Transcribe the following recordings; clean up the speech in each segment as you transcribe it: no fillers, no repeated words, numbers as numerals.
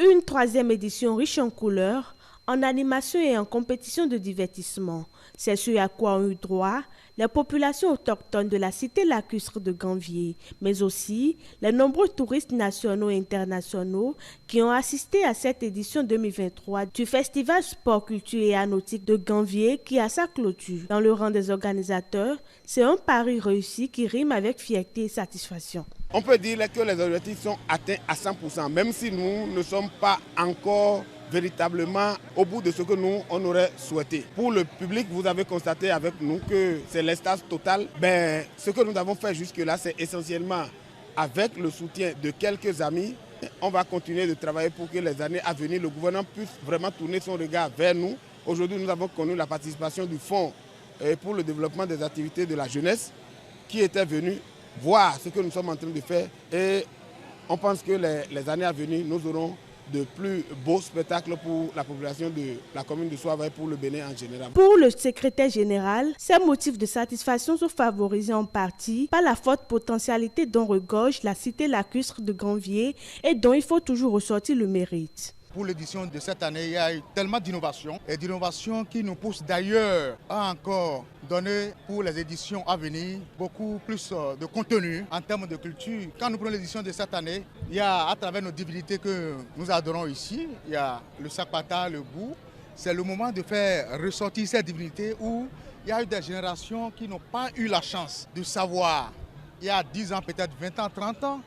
Une troisième édition riche en couleurs, en animation et en compétition de divertissement. C'est ce à quoi ont eu droit les populations autochtones de la cité lacustre de Ganvié, mais aussi les nombreux touristes nationaux et internationaux qui ont assisté à cette édition 2023 du Festival Sport, Culture et Anautique de Ganvié qui a sa clôture. Dans le rang des organisateurs, c'est un pari réussi qui rime avec fierté et satisfaction. On peut dire que les objectifs sont atteints à 100%, même si nous ne sommes pas encore véritablement au bout de ce que nous, on aurait souhaité. Pour le public, vous avez constaté avec nous que c'est l'extase totale. Ce que nous avons fait jusque-là, c'est essentiellement avec le soutien de quelques amis. On va continuer de travailler pour que les années à venir, le gouvernement puisse vraiment tourner son regard vers nous. Aujourd'hui, nous avons connu la participation du Fonds pour le développement des activités de la jeunesse qui était venu voir ce que nous sommes en train de faire et on pense que les années à venir, nous aurons de plus beaux spectacles pour la population de la commune de Soava et pour le Bénin en général. Pour le secrétaire général, ces motifs de satisfaction sont favorisés en partie par la forte potentialité dont regorge la cité lacustre de Ganvié et dont il faut toujours ressortir le mérite. Pour l'édition de cette année, il y a eu tellement d'innovations et d'innovations qui nous poussent d'ailleurs à encore donner pour les éditions à venir beaucoup plus de contenu en termes de culture. Quand nous prenons l'édition de cette année, il y a à travers nos divinités que nous adorons ici, il y a le Sakpata, le Bou. C'est le moment de faire ressortir ces divinités où il y a eu des générations qui n'ont pas eu la chance de savoir, il y a 10 ans, peut-être 20 ans, 30 ans,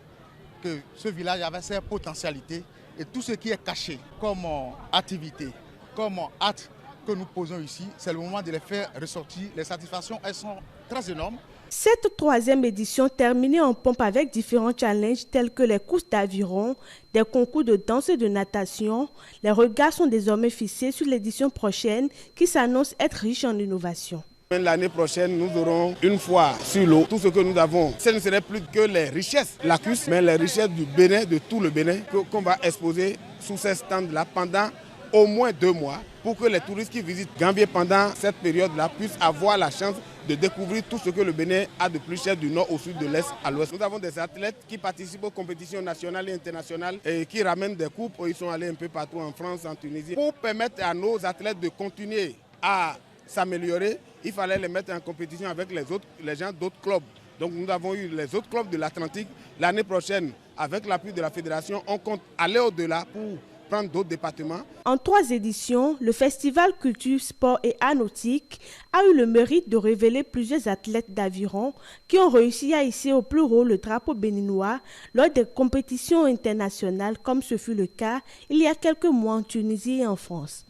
que ce village avait ses potentialités. Et tout ce qui est caché comme activité, comme acte que nous posons ici, c'est le moment de les faire ressortir. Les satisfactions, elles sont très énormes. Cette troisième édition terminée en pompe avec différents challenges tels que les courses d'aviron, des concours de danse et de natation. Les regards sont désormais fixés sur l'édition prochaine qui s'annonce être riche en innovation. L'année prochaine, nous aurons une fois sur l'eau. Tout ce que nous avons, ce ne serait plus que les richesses lacustres, mais les richesses du Bénin, de tout le Bénin, qu'on va exposer sous ces stands-là pendant au moins 2 mois pour que les touristes qui visitent Ganvié pendant cette période-là puissent avoir la chance de découvrir tout ce que le Bénin a de plus cher du nord au sud, de l'est à l'ouest. Nous avons des athlètes qui participent aux compétitions nationales et internationales et qui ramènent des coupes. Ils sont allés un peu partout en France, en Tunisie, pour permettre à nos athlètes de continuer à s'améliorer. Il fallait les mettre en compétition avec les gens d'autres clubs. Donc nous avons eu les autres clubs de l'Atlantique. L'année prochaine, avec l'appui de la fédération, on compte aller au-delà pour prendre d'autres départements. En 3 éditions, le Festival Culture, Sport et Anautique a eu le mérite de révéler plusieurs athlètes d'aviron qui ont réussi à hisser au plus haut le drapeau béninois lors des compétitions internationales comme ce fut le cas il y a quelques mois en Tunisie et en France.